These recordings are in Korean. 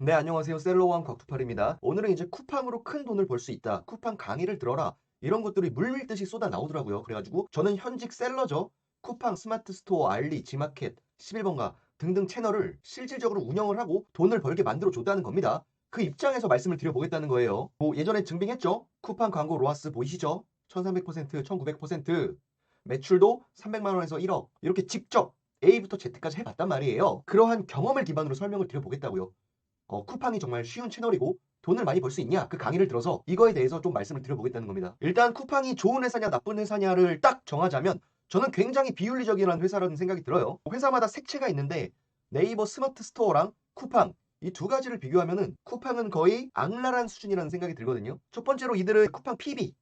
네, 안녕하세요. 셀러왕 곽투팔입니다. 오늘은 이제 쿠팡으로 큰 돈을 벌 수 있다. 쿠팡 강의를 들어라. 이런 것들이 물밀듯이 쏟아 나오더라고요. 그래가지고 저는 현직 셀러죠. 쿠팡 스마트 스토어, 알리, 지마켓, 11번가 등등 채널을 실질적으로 운영을 하고 돈을 벌게 만들어 줬다는 겁니다. 그 입장에서 말씀을 드려보겠다는 거예요. 뭐 예전에 증빙했죠. 쿠팡 광고 로아스 보이시죠? 1300%, 1900%. 매출도 300만 원에서 1억. 이렇게 직접 A부터 Z까지 해봤단 말이에요. 그러한 경험을 기반으로 설명을 드려보겠다고요. 쿠팡이 정말 쉬운 채널이고 돈을 많이 벌 수 있냐? 그 강의를 들어서 이거에 대해서 좀 말씀을 드려보겠다는 겁니다. 일단 쿠팡이 좋은 회사냐 나쁜 회사냐를 딱 정하자면 저는 굉장히 비윤리적이라는 회사라는 생각이 들어요. 회사마다 색채가 있는데 네이버 스마트 스토어랑 쿠팡 이 두 가지를 비교하면은 쿠팡은 거의 악랄한 수준이라는 생각이 들거든요. 첫 번째로 이들은 쿠팡 PB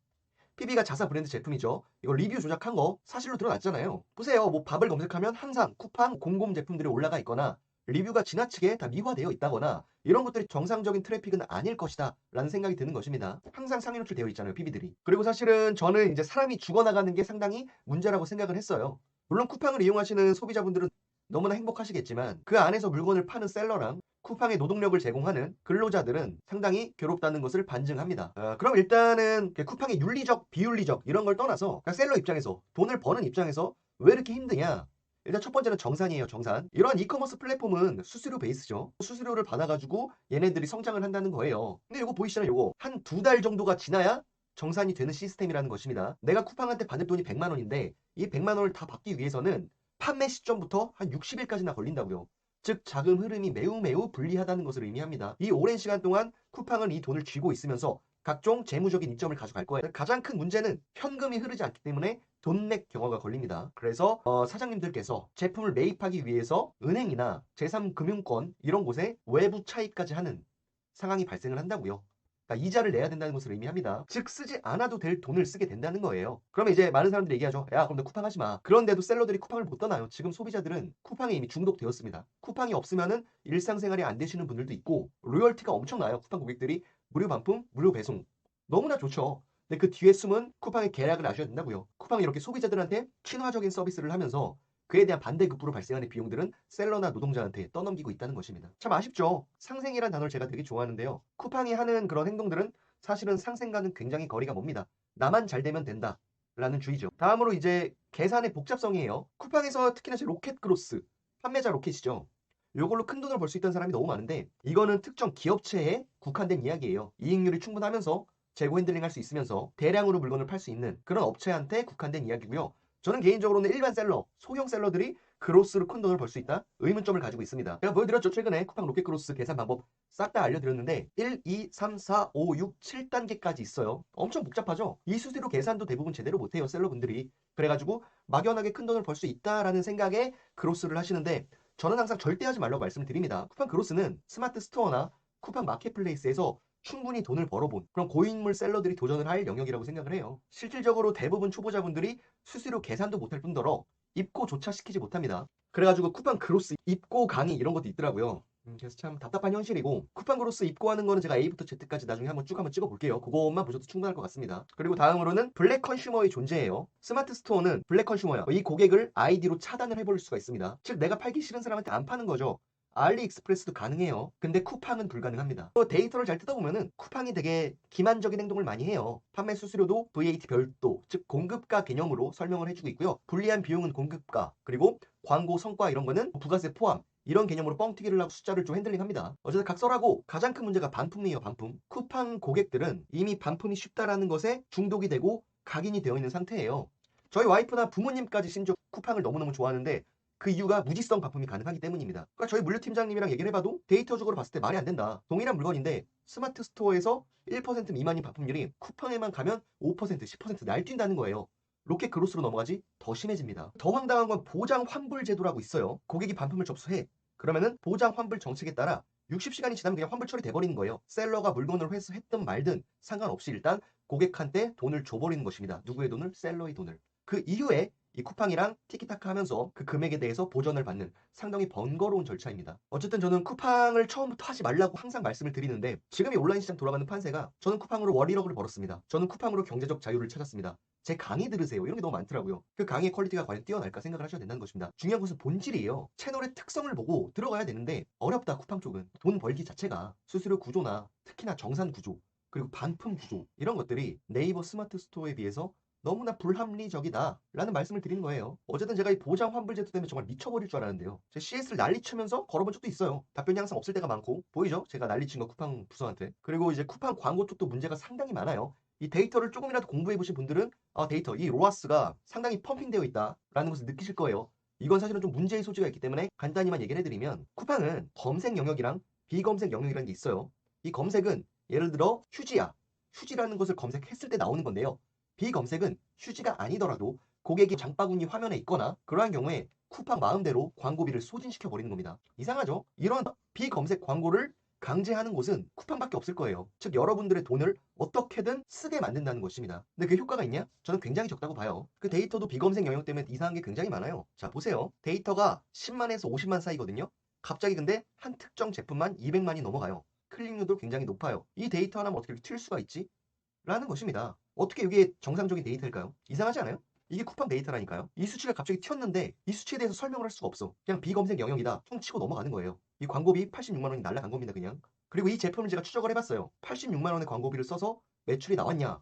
PB가 자사 브랜드 제품이죠. 이거 리뷰 조작한 거 사실로 드러났잖아요. 보세요. 뭐 밥을 검색하면 항상 쿠팡 공공 제품들이 올라가 있거나 리뷰가 지나치게 다 미화되어 있다거나 이런 것들이 정상적인 트래픽은 아닐 것이다 라는 생각이 드는 것입니다. 항상 상위 노출되어 있잖아요. PB들이. 그리고 사실은 저는 이제 사람이 죽어나가는 게 상당히 문제라고 생각을 했어요. 물론 쿠팡을 이용하시는 소비자분들은 너무나 행복하시겠지만 그 안에서 물건을 파는 셀러랑 쿠팡의 노동력을 제공하는 근로자들은 상당히 괴롭다는 것을 반증합니다. 그럼 일단은 쿠팡의 윤리적, 비윤리적 이런 걸 떠나서 그냥 셀러 입장에서 돈을 버는 입장에서 왜 이렇게 힘드냐? 일단 첫 번째는 정산이에요, 정산. 이러한 이커머스 플랫폼은 수수료 베이스죠. 수수료를 받아가지고 얘네들이 성장을 한다는 거예요. 근데 이거 보이시잖아요, 요거. 한 두 달 정도가 지나야 정산이 되는 시스템이라는 것입니다. 내가 쿠팡한테 받을 돈이 100만 원인데 이 100만 원을 다 받기 위해서는 판매 시점부터 한 60일까지나 걸린다고요. 즉 자금 흐름이 매우 불리하다는 것을 의미합니다. 이 오랜 시간 동안 쿠팡은 이 돈을 쥐고 있으면서 각종 재무적인 이점을 가져갈 거예요. 가장 큰 문제는 현금이 흐르지 않기 때문에 돈맥 경화가 걸립니다. 그래서 사장님들께서 제품을 매입하기 위해서 은행이나 제3금융권 이런 곳에 외부 차입까지 하는 상황이 발생을 한다고요. 그러니까 이자를 내야 된다는 것을 의미합니다. 즉 쓰지 않아도 될 돈을 쓰게 된다는 거예요. 그러면 이제 많은 사람들이 얘기하죠. 야, 그럼 너 쿠팡 하지 마. 그런데도 셀러들이 쿠팡을 못 떠나요. 지금 소비자들은 쿠팡에 이미 중독되었습니다. 쿠팡이 없으면은 일상생활이 안 되시는 분들도 있고 로열티가 엄청나요. 쿠팡 고객들이 무료 반품, 무료 배송. 너무나 좋죠. 근데 그 뒤에 숨은 쿠팡의 계략을 아셔야 된다고요. 쿠팡이 이렇게 소비자들한테 친화적인 서비스를 하면서 그에 대한 반대급부로 발생하는 비용들은 셀러나 노동자한테 떠넘기고 있다는 것입니다. 참 아쉽죠. 상생이라는 단어를 제가 되게 좋아하는데요. 쿠팡이 하는 그런 행동들은 사실은 상생과는 굉장히 거리가 멉니다. 나만 잘 되면 된다. 라는 주의죠. 다음으로 이제 계산의 복잡성이에요. 쿠팡에서 특히나 제 로켓 그로스, 판매자 로켓이죠. 요걸로 큰 돈을 벌 수 있다는 사람이 너무 많은데 이거는 특정 기업체에 국한된 이야기예요. 이익률이 충분하면서 재고 핸들링 할 수 있으면서 대량으로 물건을 팔 수 있는 그런 업체한테 국한된 이야기고요. 저는 개인적으로는 일반 셀러, 소형 셀러들이 그로스로 큰 돈을 벌 수 있다? 의문점을 가지고 있습니다. 제가 보여드렸죠. 최근에 쿠팡 로켓 그로스 계산 방법 싹 다 알려드렸는데 1, 2, 3, 4, 5, 6, 7단계까지 있어요. 엄청 복잡하죠? 이 수수료 계산도 대부분 제대로 못해요. 셀러분들이. 그래가지고 막연하게 큰 돈을 벌 수 있다라는 생각에 그로스를 하시는데 저는 항상 절대 하지 말라고 말씀을 드립니다. 쿠팡 그로스는 스마트 스토어나 쿠팡 마켓플레이스에서 충분히 돈을 벌어본 그런 고인물 셀러들이 도전을 할 영역이라고 생각을 해요. 실질적으로 대부분 초보자분들이 수수료 계산도 못할 뿐더러 입고조차 시키지 못합니다. 그래가지고 쿠팡 그로스 입고 강의 이런 것도 있더라고요. 그래서 참 답답한 현실이고 쿠팡 그로스 입고하는 거는 제가 A부터 Z까지 나중에 한번 찍어 볼게요. 그것만 보셔도 충분할 것 같습니다. 그리고 다음으로는 블랙 컨슈머의 존재예요. 스마트 스토어는 블랙 컨슈머야. 이 고객을 아이디로 차단을 해버릴 수가 있습니다. 즉 내가 팔기 싫은 사람한테 안 파는 거죠. 알리익스프레스도 가능해요. 근데 쿠팡은 불가능합니다. 또 데이터를 잘 뜯어보면은 쿠팡이 되게 기만적인 행동을 많이 해요. 판매 수수료도 VAT 별도, 즉 공급가 개념으로 설명을 해주고 있고요. 불리한 비용은 공급가, 그리고 광고 성과 이런 거는 부가세 포함. 이런 개념으로 뻥튀기를 하고 숫자를 좀 핸들링합니다. 어쨌든 각설하고 가장 큰 문제가 반품이에요. 반품. 쿠팡 고객들은 이미 반품이 쉽다라는 것에 중독이 되고 각인이 되어 있는 상태예요. 저희 와이프나 부모님까지 심지어 쿠팡을 너무너무 좋아하는데 그 이유가 무지성 반품이 가능하기 때문입니다. 그러니까 저희 물류팀장님이랑 얘기를 해봐도 데이터적으로 봤을 때 말이 안 된다. 동일한 물건인데 스마트 스토어에서 1% 미만인 반품률이 쿠팡에만 가면 5%, 10% 날뛴다는 거예요. 로켓 그로스로 넘어가지 더 심해집니다. 더 황당한 건 보장 환불 제도라고 있어요. 고객이 반품을 접수해. 그러면은 보장 환불 정책에 따라 60시간이 지나면 그냥 환불 처리돼 버리는 거예요. 셀러가 물건을 회수했든 말든 상관없이 일단 고객한테 돈을 줘버리는 것입니다. 누구의 돈을? 셀러의 돈을. 그 이후에 이 쿠팡이랑 티키타카 하면서 그 금액에 대해서 보전을 받는 상당히 번거로운 절차입니다. 어쨌든 저는 쿠팡을 처음부터 하지 말라고 항상 말씀을 드리는데 지금 이 온라인 시장 돌아가는 판세가 저는 쿠팡으로 월 1억을 벌었습니다. 저는 쿠팡으로 경제적 자유를 찾았습니다. 제 강의 들으세요. 이런 게 너무 많더라고요. 그 강의의 퀄리티가 과연 뛰어날까 생각을 하셔야 된다는 것입니다. 중요한 것은 본질이에요. 채널의 특성을 보고 들어가야 되는데 어렵다 쿠팡 쪽은. 돈 벌기 자체가 수수료 구조나 특히나 정산 구조 그리고 반품 구조 이런 것들이 네이버 스마트 스토어에 비해서 너무나 불합리적이다라는 말씀을 드리는 거예요. 어쨌든 제가 이 보장 환불 제도 때문에 정말 미쳐버릴 줄 알았는데요. 제가 CS를 난리치면서 걸어본 적도 있어요. 답변이 항상 없을 때가 많고 보이죠? 제가 난리친 거 쿠팡 부서한테. 그리고 이제 쿠팡 광고 쪽도 문제가 상당히 많아요. 이 데이터를 조금이라도 공부해 보신 분들은 데이터, 이 로아스가 상당히 펌핑되어 있다라는 것을 느끼실 거예요. 이건 사실은 좀 문제의 소지가 있기 때문에 간단히만 얘기를 해드리면 쿠팡은 검색 영역이랑 비검색 영역이라는 게 있어요. 이 검색은 예를 들어 휴지야. 휴지라는 것을 검색했을 때 나오는 건데요. 비검색은 휴지가 아니더라도 고객이 장바구니 화면에 있거나 그러한 경우에 쿠팡 마음대로 광고비를 소진시켜 버리는 겁니다. 이상하죠? 이런 비검색 광고를 강제하는 곳은 쿠팡밖에 없을 거예요. 즉 여러분들의 돈을 어떻게든 쓰게 만든다는 것입니다. 근데 그 효과가 있냐? 저는 굉장히 적다고 봐요. 그 데이터도 비검색 영역 때문에 이상한 게 굉장히 많아요. 자 보세요. 데이터가 10만에서 50만 사이거든요. 갑자기 근데 한 특정 제품만 200만이 넘어가요. 클릭률도 굉장히 높아요. 이 데이터 하나만 어떻게 이렇게 튈 수가 있지? 라는 것입니다. 어떻게 이게 정상적인 데이터일까요? 이상하지 않아요? 이게 쿠팡 데이터라니까요. 이 수치가 갑자기 튀었는데 이 수치에 대해서 설명을 할 수가 없어. 그냥 비검색 영역이다. 퉁 치고 넘어가는 거예요. 이 광고비 86만 원이 날라간 겁니다, 그냥. 그리고 이 제품을 제가 추적을 해봤어요. 86만 원의 광고비를 써서 매출이 나왔냐?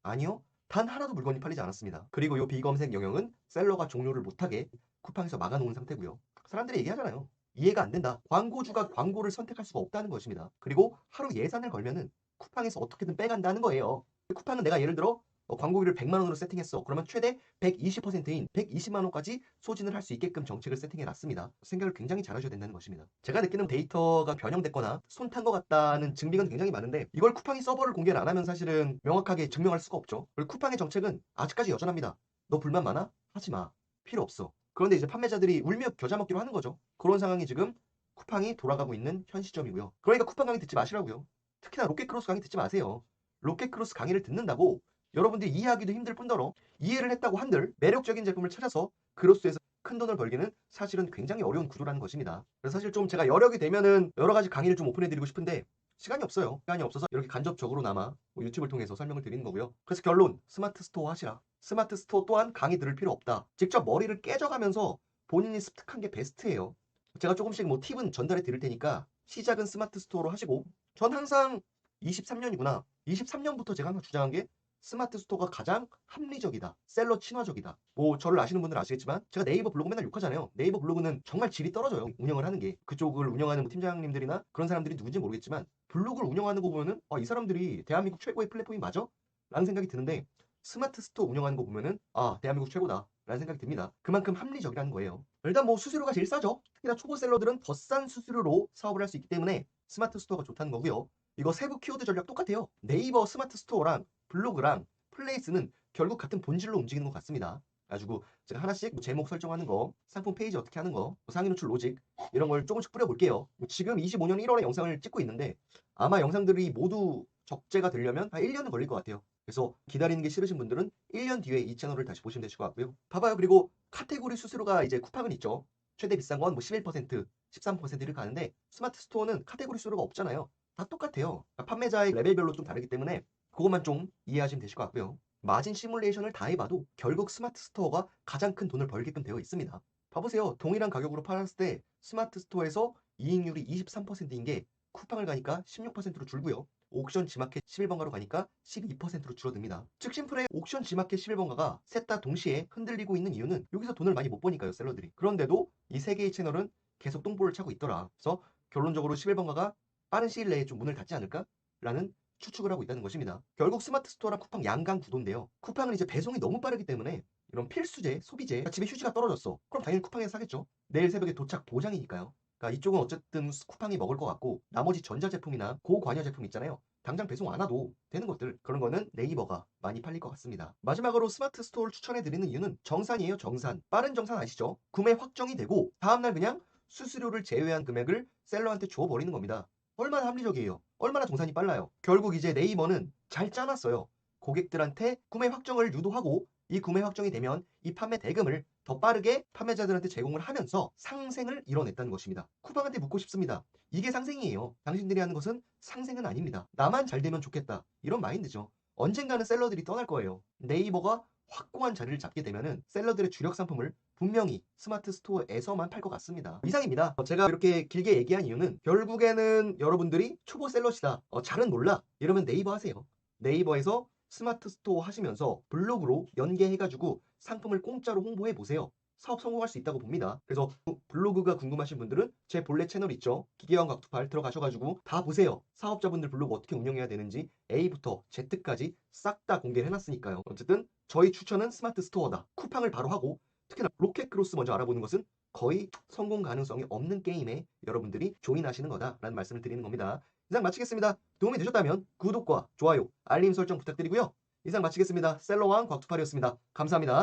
아니요. 단 하나도 물건이 팔리지 않았습니다. 그리고 이 비검색 영역은 셀러가 종료를 못하게 쿠팡에서 막아놓은 상태고요. 사람들이 얘기하잖아요. 이해가 안 된다. 광고주가 광고를 선택할 수가 없다는 것입니다. 그리고 하루 예산을 걸면은 쿠팡에서 어떻게든 빼간다는 거예요. 쿠팡은 내가 예를 들어 광고비를 100만 원으로 세팅했어. 그러면 최대 120%인 120만 원까지 소진을 할 수 있게끔 정책을 세팅해 놨습니다. 생각을 굉장히 잘하셔야 된다는 것입니다. 제가 느끼는 데이터가 변형됐거나 손탄 것 같다는 증빙은 굉장히 많은데 이걸 쿠팡이 서버를 공개를 안 하면 사실은 명확하게 증명할 수가 없죠. 그리고 쿠팡의 정책은 아직까지 여전합니다. 너 불만 많아? 하지 마. 필요 없어. 그런데 이제 판매자들이 울며 겨자 먹기로 하는 거죠. 그런 상황이 지금 쿠팡이 돌아가고 있는 현 시점이고요. 그러니까 쿠팡 강의 듣지 마시라고요. 특히나 로켓크로스 강의 듣지 마세요. 로켓크로스 강의를 듣는다고 여러분들이 이해하기도 힘들 뿐더러 이해를 했다고 한들 매력적인 제품을 찾아서 그로스에서 큰 돈을 벌기는 사실은 굉장히 어려운 구조라는 것입니다. 그래서 사실 좀 제가 여력이 되면은 여러 가지 강의를 좀 오픈해드리고 싶은데 시간이 없어요. 시간이 없어서 이렇게 간접적으로나마 유튜브를 통해서 설명을 드리는 거고요. 그래서 결론, 스마트 스토어 하시라. 스마트 스토어 또한 강의 들을 필요 없다. 직접 머리를 깨져가면서 본인이 습득한 게 베스트예요. 제가 조금씩 뭐 팁은 전달해 드릴 테니까 시작은 스마트 스토어로 하시고 전 항상 23년이구나. 23년부터 제가 항상 주장한 게 스마트 스토어가 가장 합리적이다. 셀러 친화적이다. 뭐 저를 아시는 분들은 아시겠지만 제가 네이버 블로그 맨날 욕하잖아요. 네이버 블로그는 정말 질이 떨어져요. 운영을 하는 게. 그쪽을 운영하는 뭐 팀장님들이나 그런 사람들이 누군지 모르겠지만 블로그를 운영하는 거 보면은 이 사람들이 대한민국 최고의 플랫폼이 맞아? 라는 생각이 드는데 스마트 스토어 운영하는 거 보면은 대한민국 최고다. 라는 생각이 듭니다. 그만큼 합리적이라는 거예요. 일단 뭐 수수료가 제일 싸죠. 특히나 초보 셀러들은 더 싼 수수료로 사업을 할 수 있기 때문에 스마트 스토어가 좋다는 거고요. 이거 세부 키워드 전략 똑같아요. 네이버 스마트 스토어랑 블로그랑 플레이스는 결국 같은 본질로 움직이는 것 같습니다. 가지고 제가 하나씩 뭐 제목 설정하는 거, 상품 페이지 어떻게 하는 거, 뭐 상위 노출 로직 이런 걸 조금씩 뿌려볼게요. 지금 25년 1월에 영상을 찍고 있는데 아마 영상들이 모두 적재가 되려면 한 1년은 걸릴 것 같아요. 그래서 기다리는 게 싫으신 분들은 1년 뒤에 이 채널을 다시 보시면 되실 것 같고요. 봐봐요. 그리고 카테고리 수수료가 이제 쿠팡은 있죠. 최대 비싼 건 뭐 11%, 13% 이렇게 가는데 스마트 스토어는 카테고리 수수료가 없잖아요. 다 똑같아요. 판매자의 레벨별로 좀 다르기 때문에 그것만 좀 이해하시면 되실 것 같고요. 마진 시뮬레이션을 다 해봐도 결국 스마트 스토어가 가장 큰 돈을 벌게끔 되어 있습니다. 봐보세요. 동일한 가격으로 팔았을 때 스마트 스토어에서 이익률이 23%인 게 쿠팡을 가니까 16%로 줄고요. 옥션 지마켓 11번가로 가니까 12%로 줄어듭니다. 즉 심플해 옥션 지마켓 11번가가 셋 다 동시에 흔들리고 있는 이유는 여기서 돈을 많이 못 버니까요, 셀러들이. 그런데도 이 세 개의 채널은 계속 똥볼을 차고 있더라. 그래서 결론적으로 11번가가 빠른 시일 내에 좀 문을 닫지 않을까? 라는 추측을 하고 있다는 것입니다. 결국 스마트 스토어랑 쿠팡 양강 구도인데요. 쿠팡은 이제 배송이 너무 빠르기 때문에 이런 필수재, 소비재, 집에 휴지가 떨어졌어. 그럼 당연히 쿠팡에서 사겠죠. 내일 새벽에 도착 보장이니까요. 그러니까 이쪽은 어쨌든 쿠팡이 먹을 것 같고 나머지 전자제품이나 고관여 제품 있잖아요. 당장 배송 안 와도 되는 것들 그런 거는 네이버가 많이 팔릴 것 같습니다. 마지막으로 스마트 스토어를 추천해드리는 이유는 정산이에요. 정산. 빠른 정산 아시죠? 구매 확정이 되고 다음날 그냥 수수료를 제외한 금액을 셀러한테 줘버리는 겁니다. 얼마나 합리적이에요. 얼마나 정산이 빨라요. 결국 이제 네이버는 잘 짜놨어요. 고객들한테 구매 확정을 유도하고 이 구매 확정이 되면 이 판매 대금을 더 빠르게 판매자들한테 제공을 하면서 상생을 이뤄냈다는 것입니다. 쿠팡한테 묻고 싶습니다. 이게 상생이에요. 당신들이 하는 것은 상생은 아닙니다. 나만 잘 되면 좋겠다. 이런 마인드죠. 언젠가는 셀러들이 떠날 거예요. 네이버가 확고한 자리를 잡게 되면은 셀러들의 주력 상품을 분명히 스마트 스토어에서만 팔 것 같습니다. 이상입니다. 제가 이렇게 길게 얘기한 이유는 결국에는 여러분들이 초보 셀러시다. 잘은 몰라. 이러면 네이버 하세요. 네이버에서 스마트 스토어 하시면서 블로그로 연계해가지고 상품을 공짜로 홍보해 보세요. 사업 성공할 수 있다고 봅니다. 그래서 블로그가 궁금하신 분들은 제 본래 채널 있죠. 기계왕 각투팔 들어가셔가지고 다 보세요. 사업자분들 블로그 어떻게 운영해야 되는지 A부터 Z까지 싹 다 공개를 해놨으니까요. 어쨌든 저희 추천은 스마트 스토어다. 쿠팡을 바로 하고 특히나 로켓 크로스 먼저 알아보는 것은 거의 성공 가능성이 없는 게임에 여러분들이 조인하시는 거다라는 말씀을 드리는 겁니다. 이상 마치겠습니다. 도움이 되셨다면 구독과 좋아요, 알림 설정 부탁드리고요. 이상 마치겠습니다. 셀러왕 곽투팔이었습니다. 감사합니다.